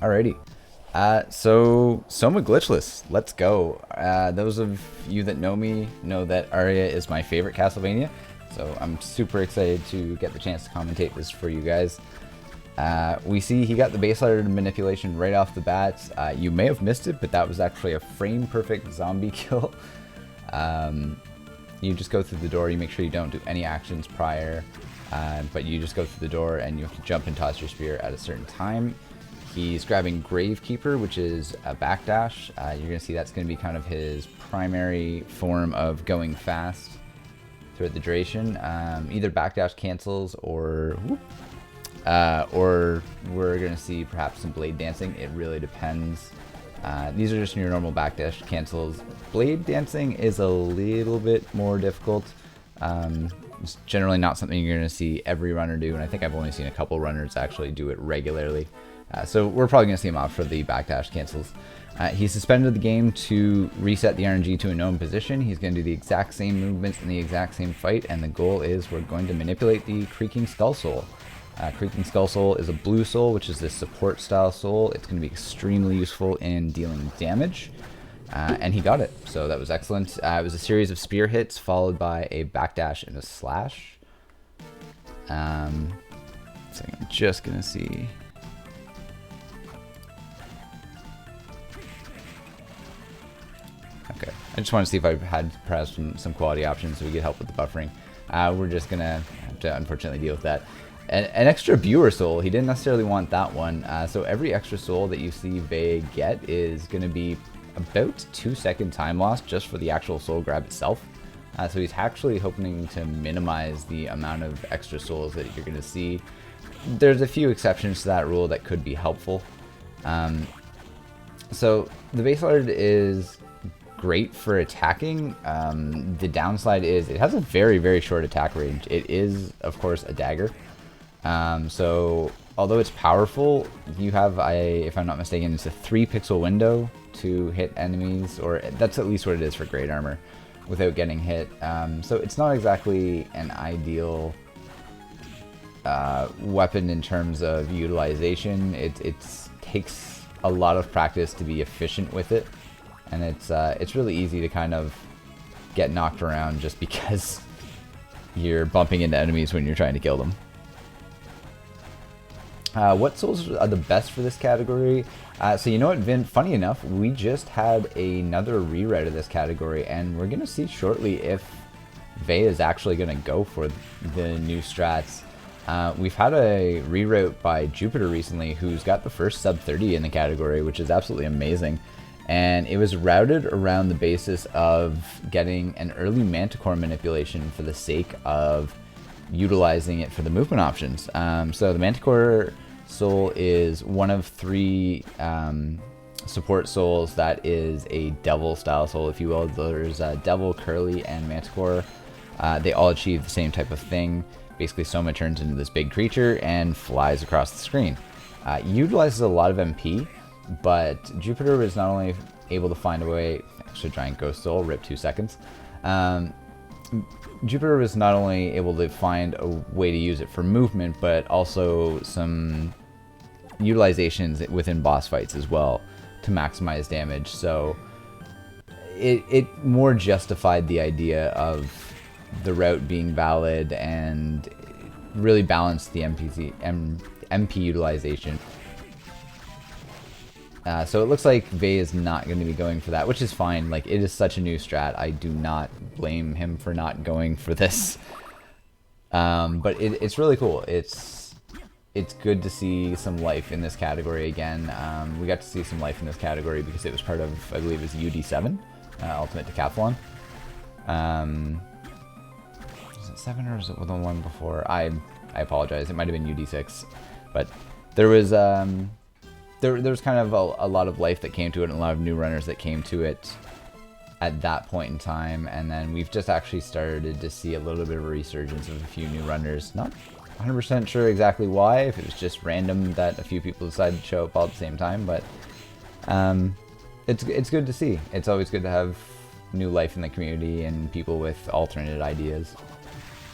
Alrighty. So Soma Glitchless, let's go. Those of you that know me know that Aria is my favorite Castlevania, so I'm super excited to get the chance to commentate this for you guys. We see he got the base ladder manipulation right off the bat. You may have missed it, but that was actually a frame-perfect zombie kill. You just go through the door, you make sure you don't do any actions prior, but you just go through the door and you have to jump and toss your spear at a certain time. He's grabbing Gravekeeper, which is a backdash. You're going to see that's going to be kind of his primary form of going fast throughout the duration. Either backdash cancels or we're going to see perhaps some blade dancing. It really depends. These are just your normal backdash cancels. Blade dancing is a little bit more difficult. It's generally not something you're going to see every runner do, and I think I've only seen a couple runners actually do it regularly. So we're probably going to see him opt for the backdash cancels. He suspended the game to reset the RNG to a known position. He's going to do the exact same movements in the exact same fight, and the goal is we're going to manipulate the Creaking Skull Soul. Creaking Skull Soul is a blue soul, which is this support style soul. It's going to be extremely useful in dealing damage, and he got it, so that was excellent. It was a series of spear hits followed by a backdash and a slash. So I'm just going to see... Okay, I just want to see if I had perhaps some quality options so we could help with the buffering. We're just going to have to unfortunately deal with that. An extra viewer soul, he didn't necessarily want that one. So every extra soul that you see Vae get is going to be about 2-second time loss just for the actual soul grab itself. So he's actually hoping to minimize the amount of extra souls that you're going to see. There's a few exceptions to that rule that could be helpful. So the base ladder is great for attacking. The downside is it has a very, very short attack range. It is, of course, a dagger. So although it's powerful, you have, if I'm not mistaken, it's a 3-pixel window to hit enemies, or that's at least what it is for great armor, without getting hit. So it's not exactly an ideal weapon in terms of utilization. It takes a lot of practice to be efficient with it. And it's really easy to kind of get knocked around just because you're bumping into enemies when you're trying to kill them. What souls are the best for this category? So you know what, Vin, funny enough, we just had another rewrite of this category, and we're going to see shortly if Vae is actually going to go for the new strats. We've had a rewrite by Jupiter recently who's got the first sub 30 in the category, which is absolutely amazing. And it was routed around the basis of getting an early Manticore manipulation for the sake of utilizing it for the movement options. So the Manticore soul is one of 3 support souls that is a devil style soul, if you will. There's Devil, Curly, and Manticore. They all achieve the same type of thing. Basically, Soma turns into this big creature and flies across the screen. Utilizes a lot of MP, but Jupiter is not only able to find a way... Extra Giant Ghost Soul, rip 2 seconds. Jupiter was not only able to find a way to use it for movement, but also some utilizations within boss fights as well to maximize damage. So it more justified the idea of the route being valid and really balanced the MP utilization. So it looks like Vae is not going to be going for that, which is fine. Like, it is such a new strat. I do not blame him for not going for this. But it's really cool. It's good to see some life in this category again. We got to see some life in this category because it was part of, I believe it was UD7, Ultimate Decathlon. Was it 7 or was it the one before? I apologize. It might have been UD6. But there was... There's kind of a lot of life that came to it and a lot of new runners that came to it at that point in time. And then we've just actually started to see a little bit of a resurgence of a few new runners. Not 100% sure exactly why, if it was just random that a few people decided to show up all at the same time. But it's good to see. It's always good to have new life in the community and people with alternate ideas.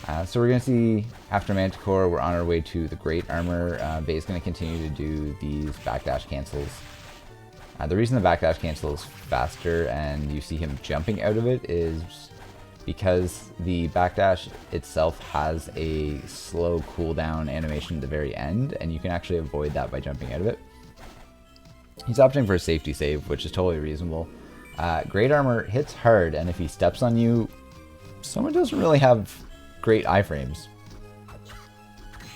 So we're going to see after Manticore, we're on our way to the Great Armor. Vae's going to continue to do these backdash cancels. The reason the backdash cancel is faster and you see him jumping out of it is because the backdash itself has a slow cooldown animation at the very end, and you can actually avoid that by jumping out of it. He's opting for a safety save, which is totally reasonable. Great Armor hits hard, and if he steps on you, Soma doesn't really have great iframes.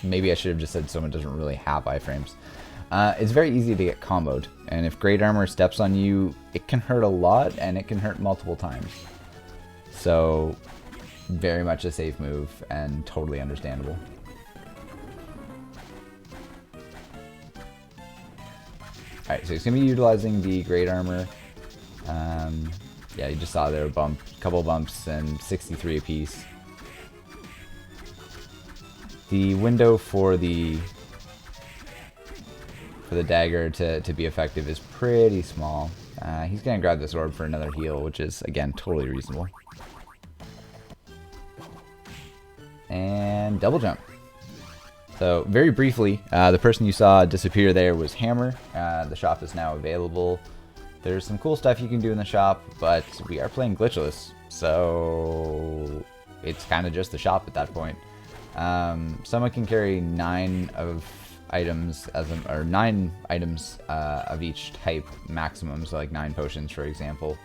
Maybe I should have just said Soma doesn't really have iframes. It's very easy to get comboed, and if Great Armor steps on you, it can hurt a lot, and it can hurt multiple times. So, very much a safe move, and totally understandable. Alright, so he's going to be utilizing the Great Armor. Yeah, you just saw there a couple bumps, and 63 apiece. The window for the dagger to be effective is pretty small. He's going to grab this orb for another heal, which is, again, totally reasonable. And double jump. So, very briefly, the person you saw disappear there was Hammer. The shop is now available. There's some cool stuff you can do in the shop, but we are playing Glitchless, so it's kind of just the shop at that point. Someone can carry 9 items of each type maximum, so like 9 potions, for example.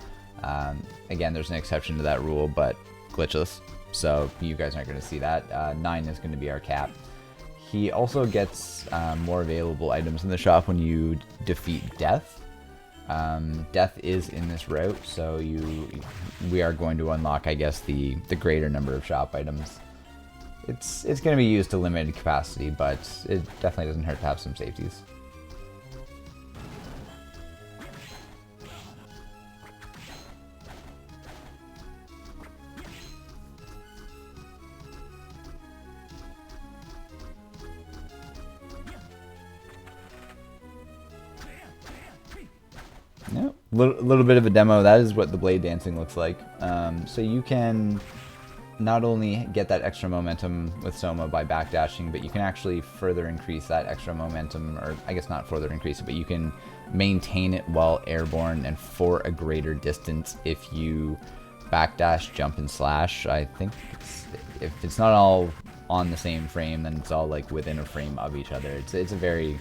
Again, there's an exception to that rule, but Glitchless, so you guys aren't going to see that. 9 is going to be our cap. He also gets more available items in the shop when you defeat Death. Death is in this route, so we are going to unlock, I guess, the greater number of shop items. It's going to be used to limited capacity, but it definitely doesn't hurt to have some safeties. Yeah, little bit of a demo. That is what the blade dancing looks like. So you can not only get that extra momentum with Soma by backdashing, but you can actually further increase that extra momentum, or I guess not further increase it, but you can maintain it while airborne and for a greater distance if you backdash, jump, and slash. I think if it's not all on the same frame, then it's all like within a frame of each other. It's a very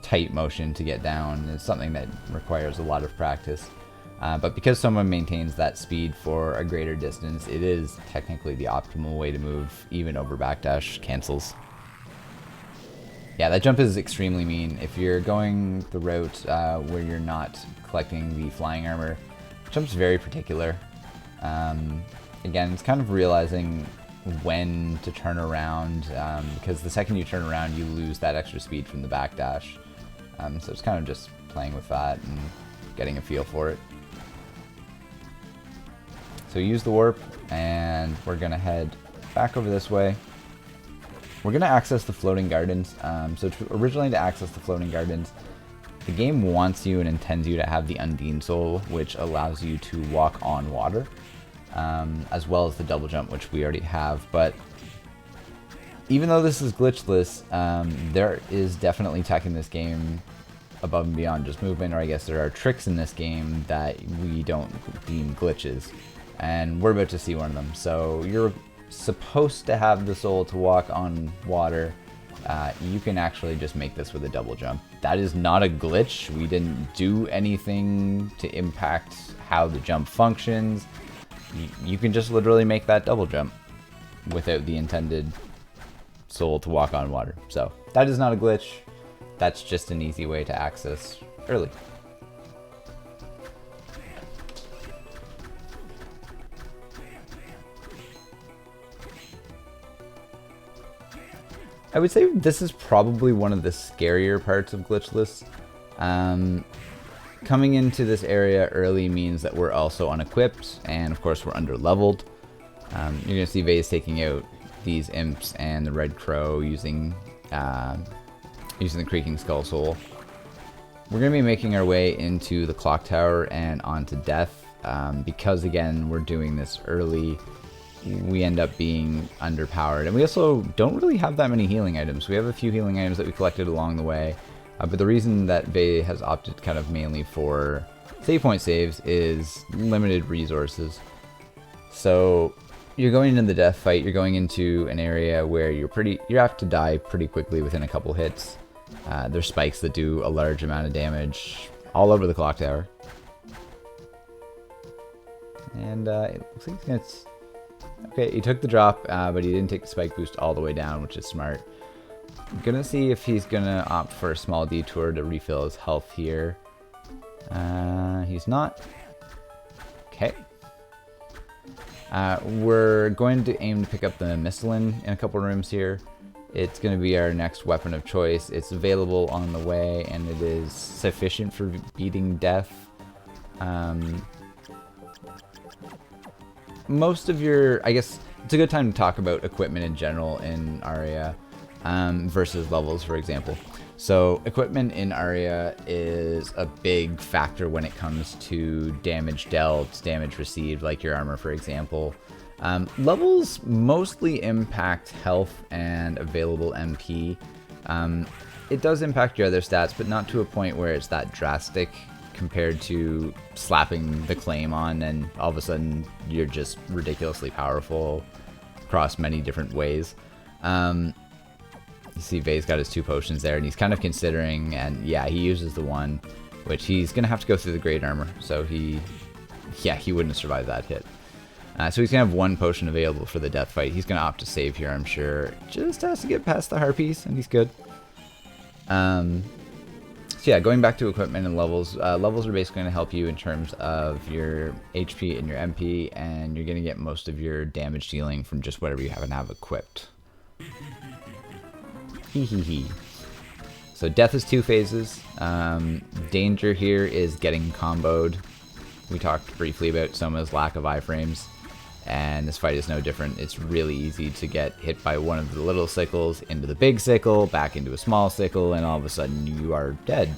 tight motion to get down. It's something that requires a lot of practice. But because someone maintains that speed for a greater distance, it is technically the optimal way to move, even over backdash cancels. Yeah, that jump is extremely mean. If you're going the route where you're not collecting the flying armor, jump's very particular. Again, it's kind of realizing when to turn around, because the second you turn around, you lose that extra speed from the backdash. So it's kind of just playing with that and getting a feel for it. So use the warp, and we're going to head back over this way. We're going to access the floating gardens. Originally to access the floating gardens, the game wants you and intends you to have the Undine Soul, which allows you to walk on water, as well as the double jump, which we already have. But even though this is glitchless, there is definitely tech in this game above and beyond just movement, or I guess there are tricks in this game that we don't deem glitches. And we're about to see one of them. So you're supposed to have the soul to walk on water. You can actually just make this with a double jump. That is not a glitch. We didn't do anything to impact how the jump functions. You can just literally make that double jump without the intended soul to walk on water. So that is not a glitch. That's just an easy way to access early. I would say this is probably one of the scarier parts of Glitchless. Coming into this area early means that we're also unequipped, and of course we're under-leveled. You're going to see Vae's taking out these imps and the Red Crow using the Creaking Skull Soul. We're going to be making our way into the Clock Tower and onto Death. Because again, we're doing this early, we end up being underpowered. And we also don't really have that many healing items. We have a few healing items that we collected along the way. But the reason that Vae has opted kind of mainly for save point saves is limited resources. So you're going into the death fight, you're going into an area where you're apt to die pretty quickly within a couple hits. There's spikes that do a large amount of damage all over the clock tower. And it looks like it's... Okay, he took the drop, but he didn't take the spike boost all the way down, which is smart. I'm gonna see if he's gonna opt for a small detour to refill his health here. He's not. Okay. We're going to aim to pick up the Mistlin in a couple rooms here. It's going to be our next weapon of choice. It's available on the way, and it is sufficient for beating death. Most of your, I guess, it's a good time to talk about equipment in general in Aria versus levels, for example. So equipment in Aria is a big factor when it comes to damage dealt, damage received, like your armor, for example. Levels mostly impact health and available MP. It does impact your other stats, but not to a point where it's that drastic compared to slapping the claim on and all of a sudden you're just ridiculously powerful across many different ways. You see Vae's got his 2 potions there, and he's kind of considering, and yeah, he uses the one, which he's going to have to go through the great armor, so he wouldn't have survived that hit. So he's going to have 1 potion available for the death fight. He's going to opt to save here, I'm sure. Just has to get past the harpies, and he's good. So yeah, going back to equipment and levels. Levels are basically going to help you in terms of your HP and your MP, and you're going to get most of your damage dealing from just whatever you happen to have equipped. So death is 2 phases. Danger here is getting comboed. We talked briefly about Soma's lack of iframes, and this fight is no different. It's really easy to get hit by one of the little sickles into the big sickle, back into a small sickle, and all of a sudden you are dead.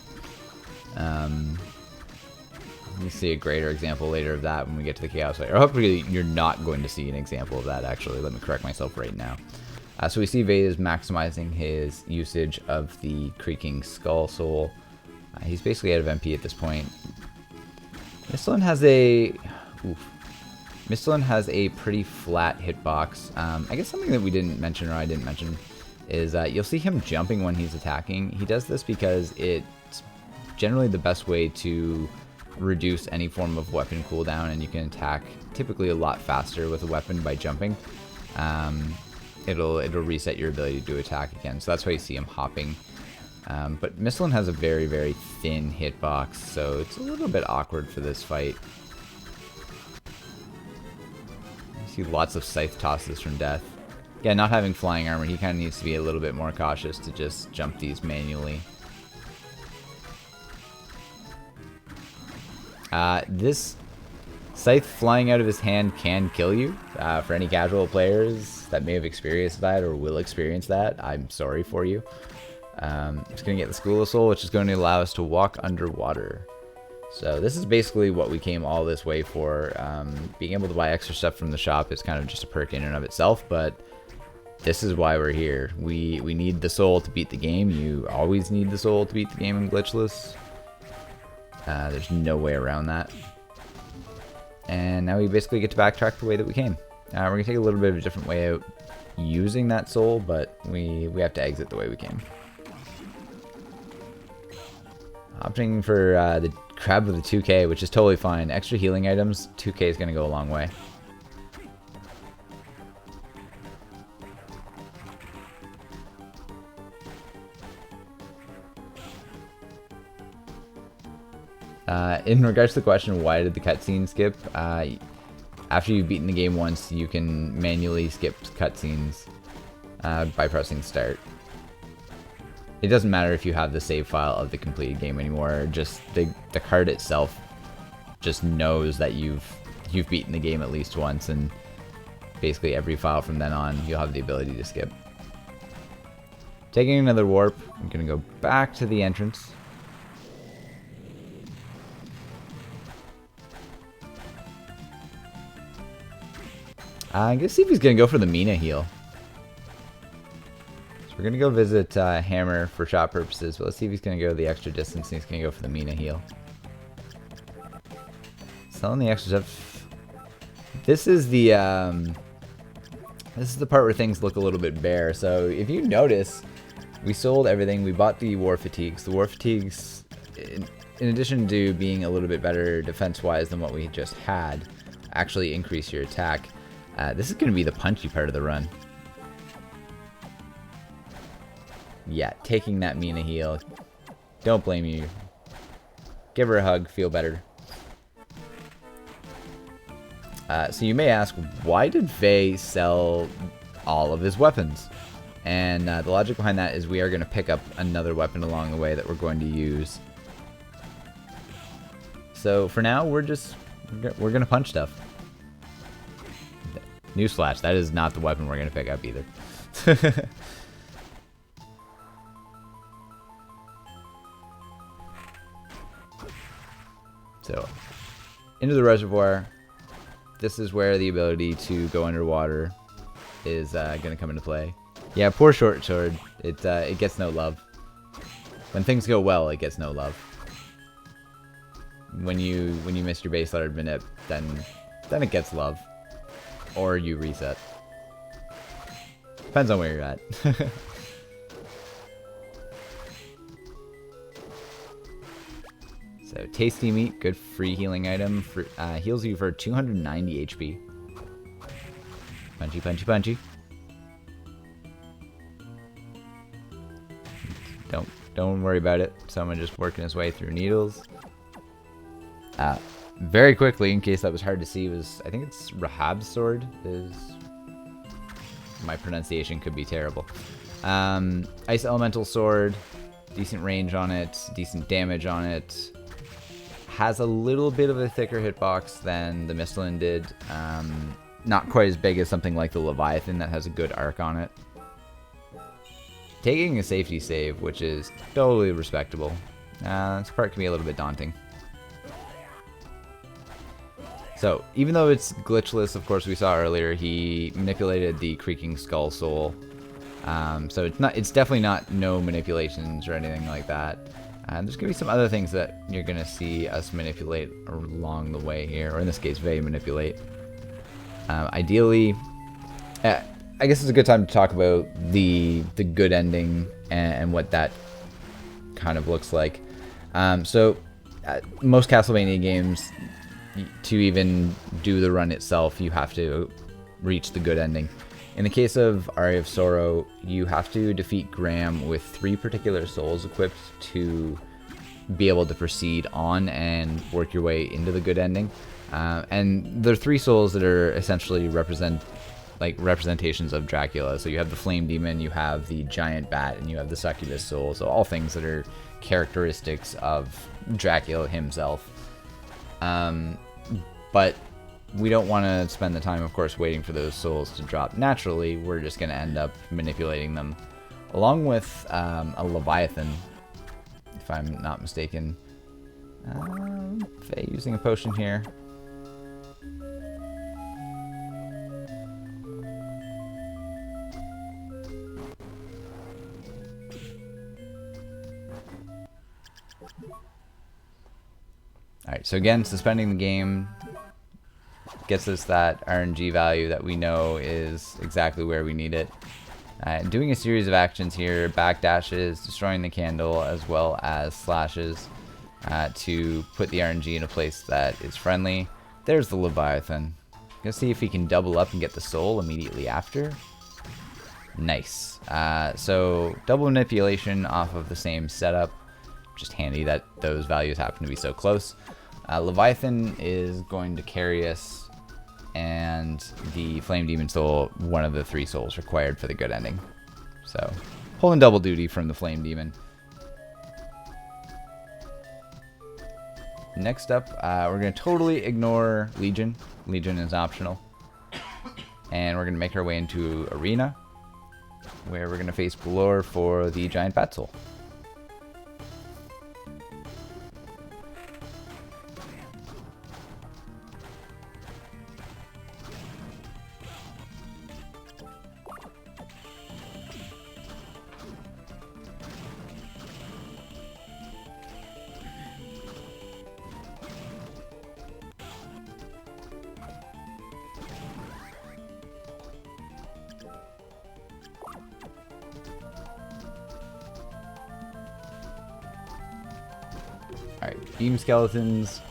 We'll see a greater example later of that when we get to the Chaos fight. Or hopefully you're not going to see an example of that, actually. Let me correct myself right now. So we see Vae is maximizing his usage of the Creaking Skull Soul. He's basically out of MP at this point. Mistlin has a... Mistlin has a pretty flat hitbox. I guess something that we didn't mention, or I didn't mention, is you'll see him jumping when he's attacking. He does this because it's generally the best way to reduce any form of weapon cooldown, and you can attack typically a lot faster with a weapon by jumping. It'll reset your ability to attack again, so that's why you see him hopping. But Mistlin has a very, very thin hitbox, so it's a little bit awkward for this fight. You see lots of scythe tosses from death. Yeah, not having flying armor, he kind of needs to be a little bit more cautious to just jump these manually. This scythe flying out of his hand can kill you. For any casual players that may have experienced that or will experience that, I'm sorry for you. It's going to get the School of Soul, which is going to allow us to walk underwater. So this is basically what we came all this way for. Being able to buy extra stuff from the shop is kind of just a perk in and of itself, but this is why we're here. We need the soul to beat the game. You always need the soul to beat the game in Glitchless. There's no way around that. And now we basically get to backtrack the way that we came. We're going to take a little bit of a different way out using that soul, but we have to exit the way we came. Opting for the crab with the 2k, which is totally fine. Extra healing items, 2k is going to go a long way. In regards to the question, why did the cutscene skip? After you've beaten the game once, you can manually skip cutscenes by pressing start. It doesn't matter if you have the save file of the completed game anymore. Just the card itself just knows that you've beaten the game at least once, and basically every file from then on you'll have the ability to skip. Taking another warp, I'm gonna go back to the entrance. I'm gonna see if he's gonna go for the Mina heal. So we're gonna go visit Hammer for shot purposes, but let's see if he's gonna go the extra distance and he's gonna go for the Mina heal. Selling the extra stuff. This is the part where things look a little bit bare. So if you notice, we sold everything. We bought the War Fatigues. The War Fatigues, in addition to being a little bit better defense-wise than what we just had, actually increase your attack. This is going to be the punchy part of the run. Yeah, taking that Mina heal. Don't blame you. Give her a hug. Feel better. So you may ask, why did Vae sell all of his weapons? And the logic behind that is we are going to pick up another weapon along the way that we're going to use. So for now, we're going to punch stuff. Newsflash, that is not the weapon we're going to pick up either. So, into the reservoir. This is where the ability to go underwater is going to come into play. Yeah, poor short sword. It gets no love. When things go well, it gets no love. When you miss your base letter minute, then it gets love, or you reset. Depends on where you're at. So, tasty meat, good free healing item. Heals you for 290 HP. Punchy, punchy, punchy. Don't worry about it. Someone just working his way through needles. Very quickly, in case that was hard to see, I think it's Rahab's sword. My pronunciation could be terrible. Ice elemental sword, decent range on it, decent damage on it. Has a little bit of a thicker hitbox than the Misthalin did. Not quite as big as something like the Leviathan that has a good arc on it. Taking a safety save, which is totally respectable. This part can be a little bit daunting. So, even though it's glitchless, of course, we saw earlier, he manipulated the Creaking Skull Soul. So it's definitely not no manipulations or anything like that. There's going to be some other things that you're going to see us manipulate along the way here, or in this case, Vae manipulate. Ideally, I guess it's a good time to talk about the good ending and what that kind of looks like. So, most Castlevania games, to even do the run itself, you have to reach the good ending. In the case of Aria of Sorrow, you have to defeat Graham with 3 particular souls equipped to be able to proceed on and work your way into the good ending. And there are 3 souls that are essentially representations of Dracula. So you have the Flame Demon, you have the Giant Bat, and you have the Succubus Soul. So all things that are characteristics of Dracula himself. But we don't want to spend the time, of course, waiting for those souls to drop naturally. We're just going to end up manipulating them, along with a Leviathan, if I'm not mistaken. Vae using a potion here. Alright, so again, suspending the game gets us that RNG value that we know is exactly where we need it. Doing a series of actions here, backdashes, destroying the candle, as well as slashes to put the RNG in a place that is friendly. There's the Leviathan. Gonna see if he can double up and get the soul immediately after. Nice. So double manipulation off of the same setup. Just handy that those values happen to be so close. Leviathan is going to carry us, and the Flame Demon Soul, one of the 3 souls required for the good ending. So, pulling double duty from the Flame Demon. Next up, we're going to totally ignore Legion. Legion is optional. And we're going to make our way into Arena, where we're going to face Galore for the Giant Bat Soul. Alright, beam skeletons.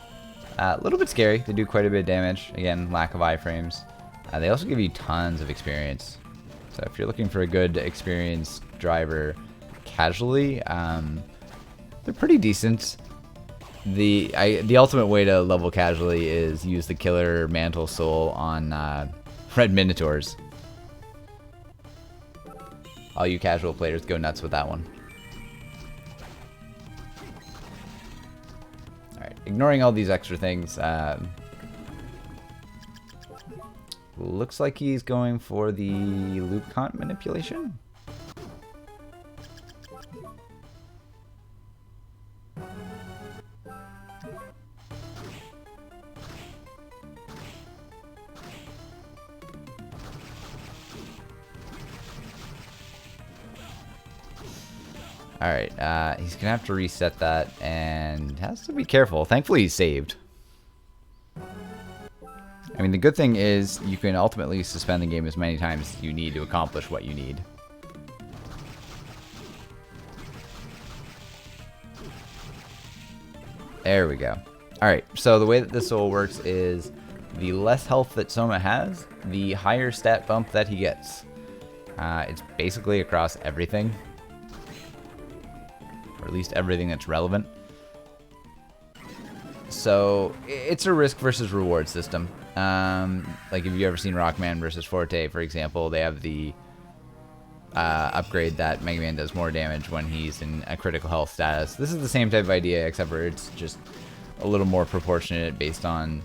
A little bit scary. They do quite a bit of damage. Again, lack of iframes. They also give you tons of experience. So if you're looking for a good experienced driver casually, they're pretty decent. The ultimate way to level casually is use the killer mantle soul on red minotaurs. All you casual players go nuts with that one. Alright, ignoring all these extra things, looks like he's going for the loop count manipulation. Alright, he's gonna have to reset that and has to be careful. Thankfully he's saved. I mean, the good thing is you can ultimately suspend the game as many times as you need to accomplish what you need. There we go. Alright, so the way that this soul works is the less health that Soma has, the higher stat bump that he gets. It's basically across everything. Or at least everything that's relevant. So it's a risk versus reward system. Like if you've ever seen Rockman versus Forte, for example, they have the upgrade that Mega Man does more damage when he's in a critical health status. This is the same type of idea, except for it's just a little more proportionate based on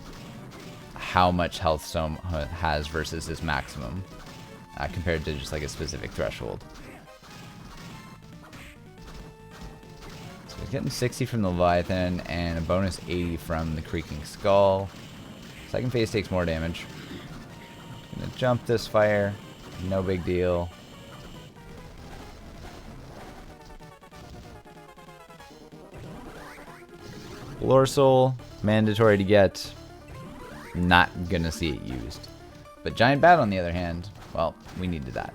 how much health Soma has versus his maximum, compared to just like a specific threshold. He's getting 60 from the Leviathan and a bonus 80 from the Creaking Skull. Second phase takes more damage. Gonna jump this fire. No big deal. Lore Soul, mandatory to get. Not gonna see it used. But Giant Bat, on the other hand, well, we needed that.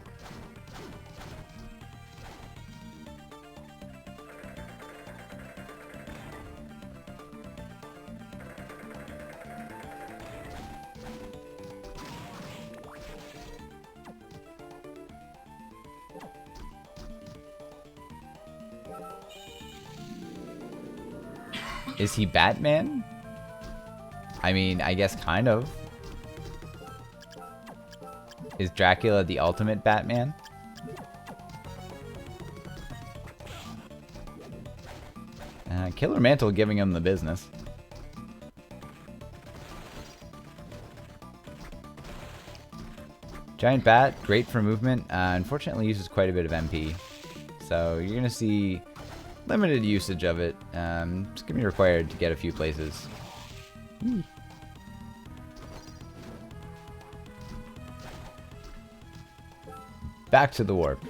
Is he Batman? I mean, I guess kind of. Is Dracula the ultimate Batman? Killer Mantle giving him the business. Giant Bat, great for movement. Unfortunately uses quite a bit of MP. So you're going to see limited usage of it. It's going to be required to get a few places. Back to the warp.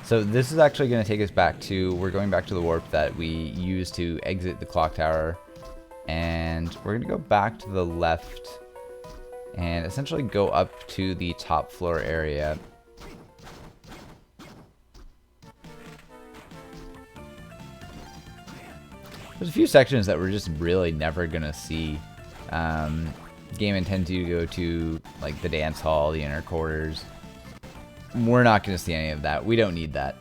So this is actually going to take us back to, we're going back to the warp that we used to exit the clock tower. And we're going to go back to the left and essentially go up to the top floor area. There's a few sections that we're just really never gonna see. Game intends you to go to like the dance hall, the inner quarters. We're not gonna see any of that. We don't need that.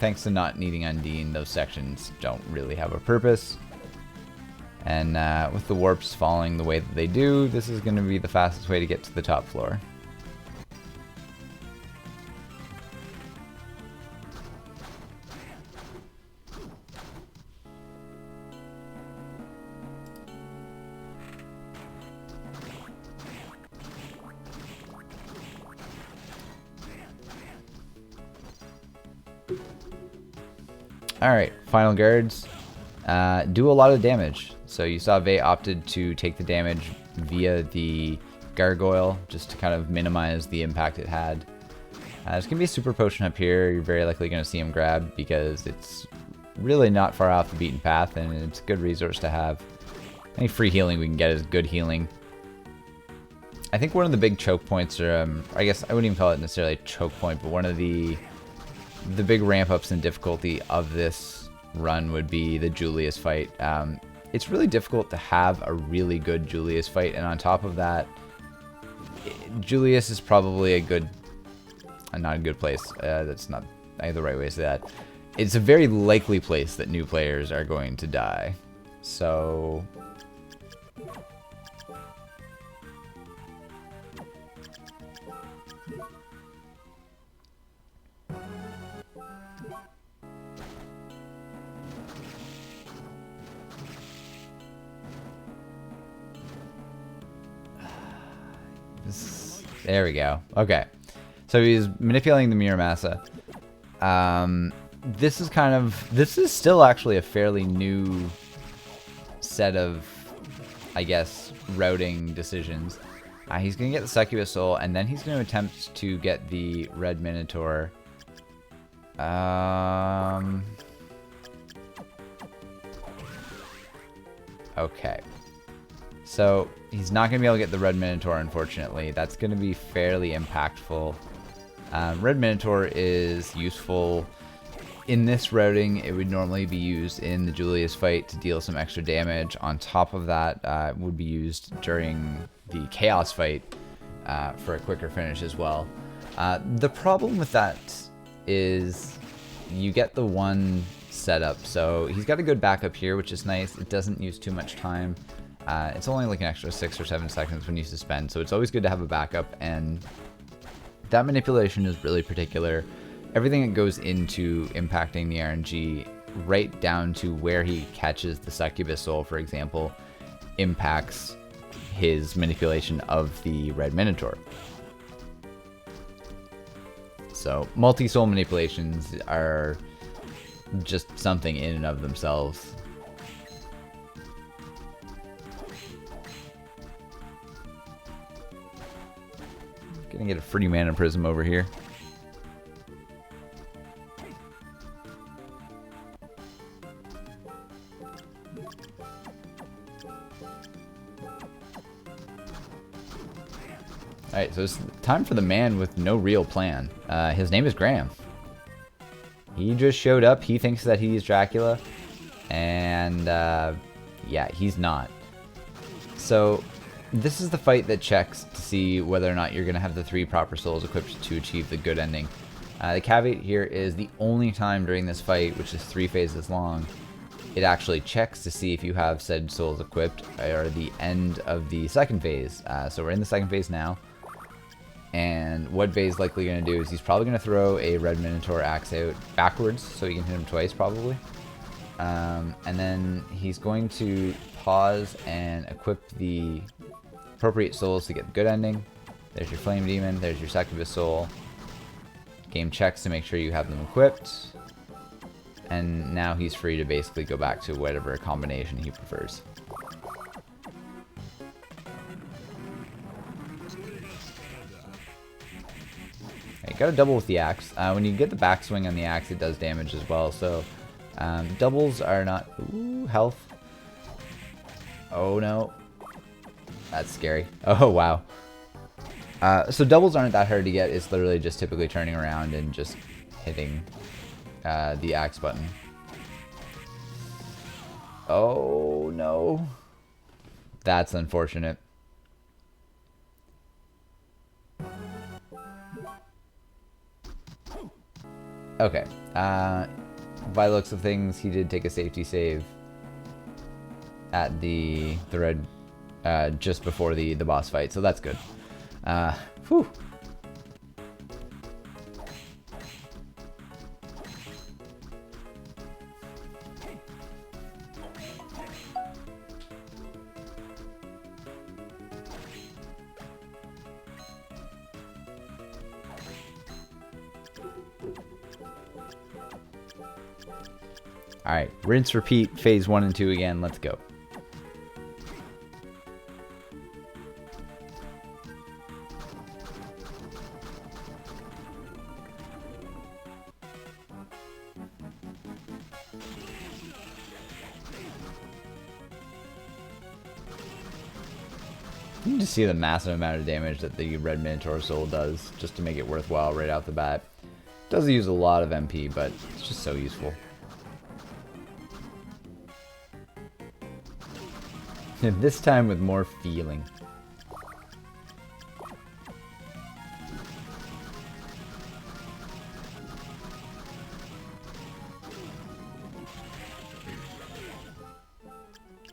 Thanks to not needing Undine, those sections don't really have a purpose. And with the warps falling the way that they do, this is gonna be the fastest way to get to the top floor. Alright, final guards. Do a lot of damage. So you saw Vae opted to take the damage via the gargoyle, just to kind of minimize the impact it had. There's going to be a super potion up here. You're very likely going to see him grab, because it's really not far off the beaten path, and it's a good resource to have. Any free healing we can get is good healing. I think one of the big choke points, or I guess I wouldn't even call it necessarily a choke point, but one of the big ramp ups in difficulty of this run would be the Julius fight. It's really difficult to have a really good Julius fight, and on top of that, Julius is probably a good, not a good place. That's not the right way to say that. It's a very likely place that new players are going to die. So there we go. Okay. So he's manipulating the Muramasa. This is still actually a fairly new set of, I guess, routing decisions. He's going to get the Succubus Soul, and then he's going to attempt to get the Red Minotaur. Okay. So he's not going to be able to get the Red Minotaur, unfortunately. That's going to be fairly impactful. Red Minotaur is useful in this routing. It would normally be used in the Julius fight to deal some extra damage. On top of that, it would be used during the Chaos fight for a quicker finish as well. The problem with that is you get the one setup. So he's got a good backup here, which is nice. It doesn't use too much time. It's only like an extra 6 or 7 seconds when you suspend, so it's always good to have a backup, and that manipulation is really particular. Everything that goes into impacting the RNG, right down to where he catches the Succubus Soul, for example, impacts his manipulation of the Red Minotaur. So multi-soul manipulations are just something in and of themselves. Gonna get a free mana prism over here. Alright, so it's time for the man with no real plan. His name is Graham. He just showed up. He thinks that he's Dracula. And, yeah, he's not. So this is the fight that checks to see whether or not you're going to have the 3 proper souls equipped to achieve the good ending. The caveat here is the only time during this fight, which is 3 phases long, it actually checks to see if you have said souls equipped or the end of the second phase. So we're in the second phase now. And what Vae is likely going to do is he's probably going to throw a Red Minotaur axe out backwards so he can hit him twice probably. And then he's going to pause and equip the appropriate souls to get the good ending. There's your Flame Demon, there's your Succubus Soul. Game checks to make sure you have them equipped. And now he's free to basically go back to whatever combination he prefers. Okay, got a double with the axe. When you get the backswing on the axe, it does damage as well. So doubles are not... Ooh, health. Oh no. That's scary. Oh wow. So doubles aren't that hard to get. It's literally just typically turning around and just hitting the axe button. Oh no. That's unfortunate. Okay. By the looks of things, he did take a safety save at the red just before the boss fight, so that's good. Whew. Alright, rinse, repeat, phase 1 and 2 again, let's go. You can just see the massive amount of damage that the Red Minotaur Soul does, just to make it worthwhile right out the bat. Does use a lot of MP, but it's just so useful. And this time with more feeling.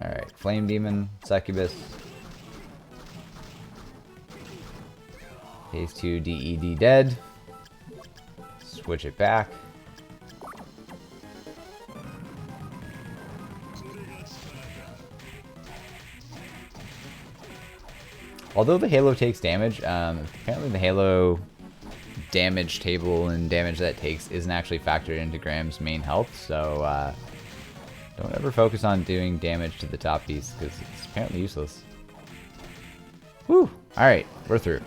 Alright, Flame Demon, Succubus. Phase 2 DED dead. Switch it back. Although the Halo takes damage, apparently the Halo damage table and damage that it takes isn't actually factored into Graham's main health, so don't ever focus on doing damage to the top piece, because it's apparently useless. Whew! Alright, we're through.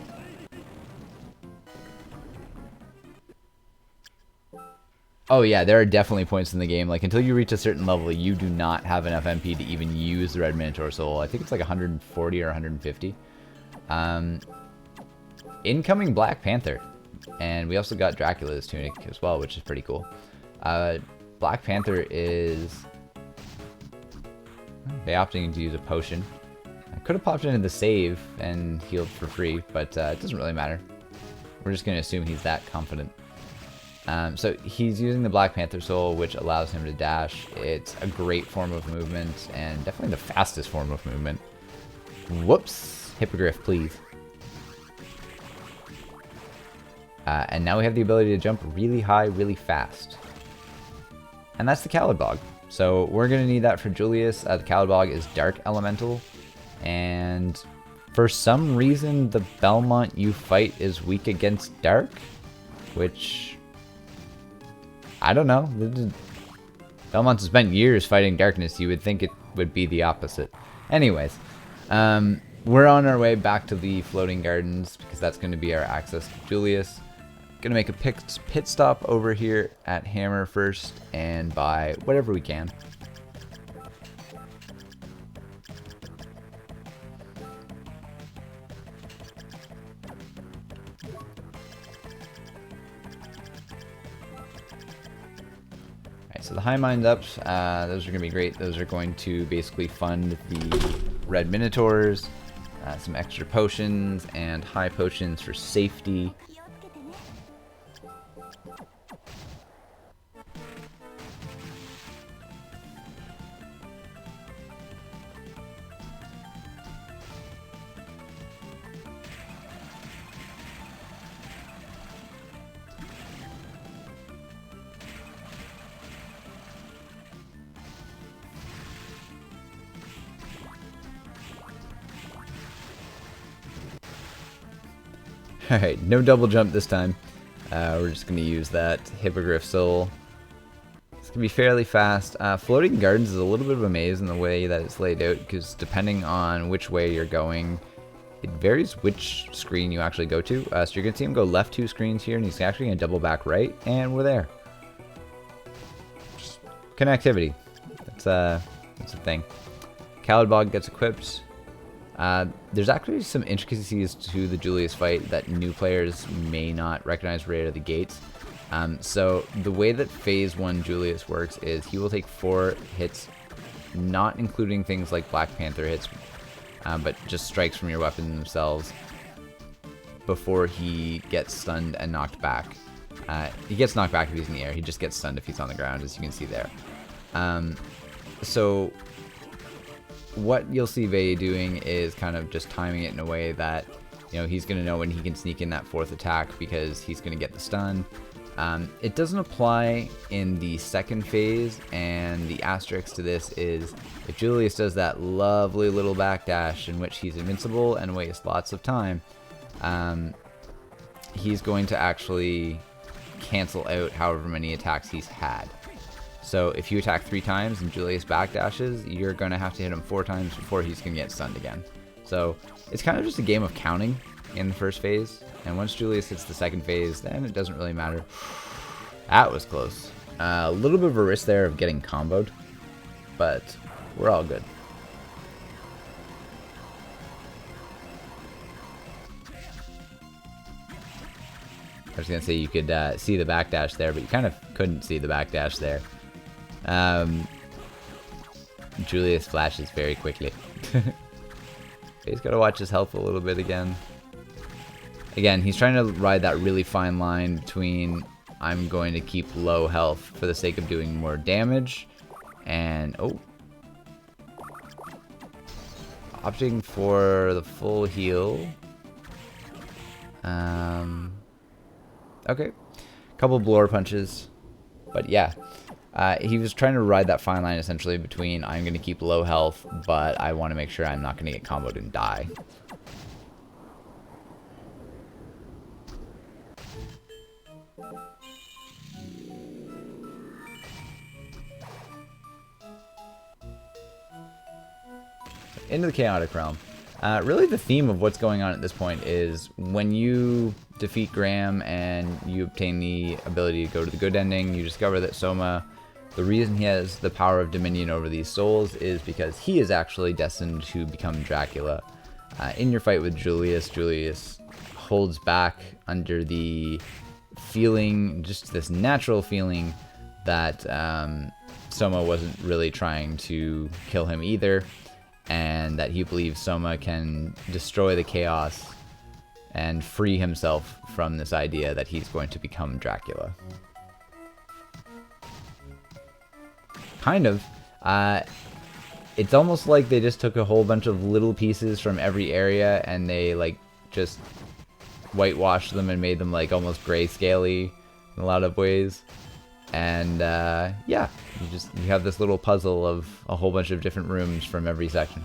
Oh yeah, there are definitely points in the game, like until you reach a certain level, you do not have enough MP to even use the Red Minotaur Soul. I think it's like 140 or 150. Incoming Black Panther. And we also got Dracula's tunic as well, which is pretty cool. Black Panther is... they opting to use a potion. I could have popped into the save and healed for free, but it doesn't really matter. We're just going to assume he's that confident. So he's using the Black Panther Soul, which allows him to dash. It's a great form of movement, and definitely the fastest form of movement. Whoops! Hippogriff, please. And now we have the ability to jump really high, really fast. And that's the Calibog. So we're going to need that for Julius. The Calibog is Dark Elemental. And for some reason, the Belmont you fight is weak against Dark. Which... I don't know. Belmont has spent years fighting darkness. You would think it would be the opposite. Anyways, we're on our way back to the Floating Gardens because that's going to be our access to Julius. Going to make a pit stop over here at Hammer first and buy whatever we can. So the high mind ups, those are going to be great. Those are going to basically fund the red minotaurs, some extra potions, and high potions for safety. Alright, no double jump this time. We're just going to use that Hippogriff Soul. It's going to be fairly fast. Floating Gardens is a little bit of a maze in the way that it's laid out, because depending on which way you're going, it varies which screen you actually go to. So you're going to see him go left 2 screens here, and he's actually going to double back right, and we're there. Just connectivity. That's a thing. Calibog gets equipped. There's actually some intricacies to the Julius fight that new players may not recognize right out of the gates. So the way that Phase 1 Julius works is he will take 4 hits, not including things like Black Panther hits, but just strikes from your weapons themselves before he gets stunned and knocked back. He gets knocked back if he's in the air. He just gets stunned if he's on the ground, as you can see there. So what you'll see Vae doing is kind of just timing it in a way that, you know, he's going to know when he can sneak in that 4th attack because he's going to get the stun. It doesn't apply in the second phase, and the asterisk to this is if Julius does that lovely little backdash in which he's invincible and wastes lots of time, he's going to actually cancel out however many attacks he's had. So if you attack 3 times and Julius backdashes, you're going to have to hit him 4 times before he's going to get stunned again. So it's kind of just a game of counting in the first phase. And once Julius hits the second phase, then it doesn't really matter. That was close. A little bit of a risk there of getting comboed, but we're all good. I was going to say you could see the backdash there, but you kind of couldn't see the backdash there. Julius flashes very quickly. He's got to watch his health a little bit again. Again, he's trying to ride that really fine line between I'm going to keep low health for the sake of doing more damage and opting for the full heal. Okay, couple blower punches, but yeah, he was trying to ride that fine line essentially between I'm going to keep low health, but I want to make sure I'm not going to get comboed and die. Into the Chaotic Realm. Really the theme of what's going on at this point is when you defeat Graham and you obtain the ability to go to the good ending, you discover that Soma, the reason he has the power of dominion over these souls is because he is actually destined to become Dracula. In your fight with Julius, Julius holds back under the feeling, just this natural feeling that Soma wasn't really trying to kill him either, and that he believes Soma can destroy the chaos and free himself from this idea that he's going to become Dracula. Kind of. It's almost like they just took a whole bunch of little pieces from every area and they like just whitewashed them and made them like almost grayscale-y in a lot of ways. And yeah, you have this little puzzle of a whole bunch of different rooms from every section.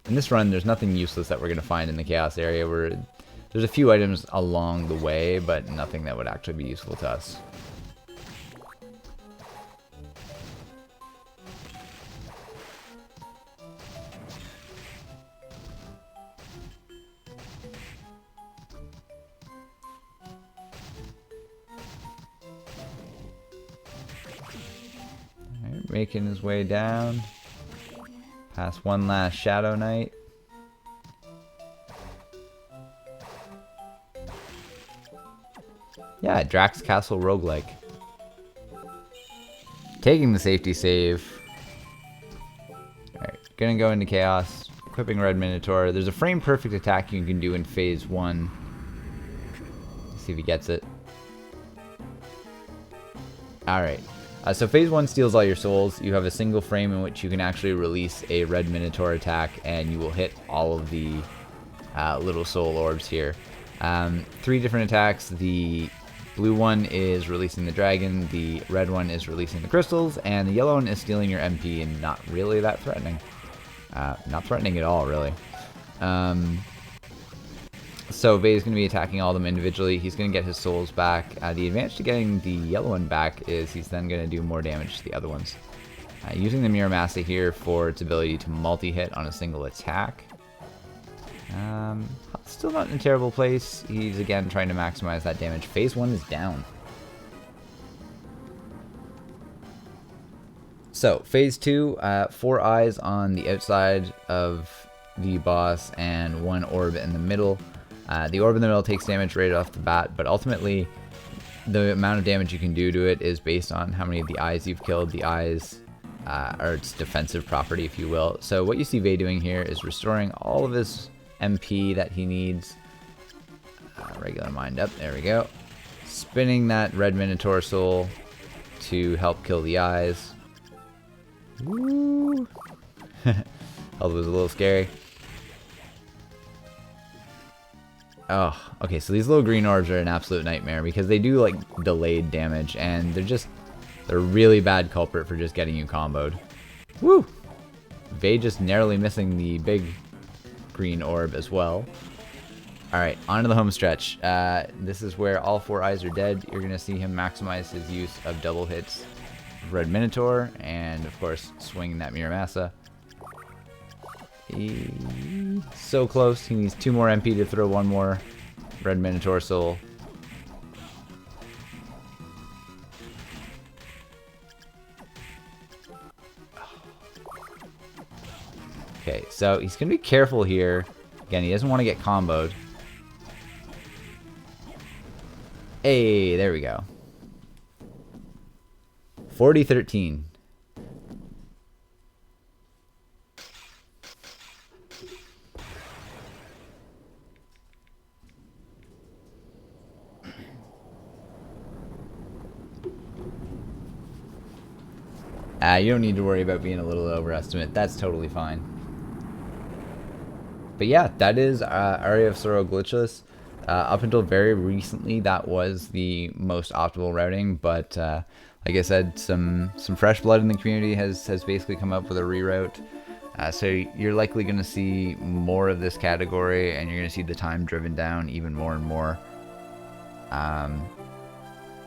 In this run, there's nothing useless that we're going to find in the Chaos area. There's a few items along the way, but nothing that would actually be useful to us. Making his way down past one last Shadow Knight. Yeah, Drax Castle roguelike. Taking the safety save. Alright, gonna go into Chaos. Equipping Red Minotaur. There's a frame perfect attack you can do in phase 1. Let's see if he gets it. Alright. So phase 1 steals all your souls. You have a single frame in which you can actually release a Red Minotaur attack and you will hit all of the little soul orbs here. 3 different attacks. The blue one is releasing the dragon, the red one is releasing the crystals, and the yellow one is stealing your MP and not really that threatening. Not threatening at all, really. So Vae is going to be attacking all of them individually. He's going to get his souls back. The advantage to getting the yellow one back is he's then going to do more damage to the other ones. Using the Mirror Massa here for its ability to multi-hit on a single attack. Still not in a terrible place. He's again trying to maximize that damage. Phase 1 is down. So phase 2, 4 eyes on the outside of the boss and 1 orb in the middle. The orb in the middle takes damage right off the bat, but ultimately the amount of damage you can do to it is based on how many of the eyes you've killed. The eyes are its defensive property, if you will. So what you see Vae doing here is restoring all of his MP that he needs. Regular mind up, there we go. Spinning that Red Minotaur soul to help kill the eyes. Woo! Health was a little scary. Oh, okay, so these little green orbs are an absolute nightmare because they do like delayed damage and they're a really bad culprit for just getting you comboed. Woo! Vae just narrowly missing the big green orb as well. Alright, on to the home stretch. This is where all 4 eyes are dead. You're going to see him maximize his use of double hits of Red Minotaur and, of course, swinging that Mirror Massa. So close. He needs 2 more MP to throw 1 more Red Minotaur soul. Okay, so he's going to be careful here. Again, he doesn't want to get comboed. Hey, there we go. 40-13. You don't need to worry about being a little overestimate. That's totally fine. But yeah, that is Aria of Sorrow Glitchless. Up until very recently, that was the most optimal routing, but like I said, some fresh blood in the community has basically come up with a reroute. So you're likely going to see more of this category, and you're going to see the time driven down even more and more.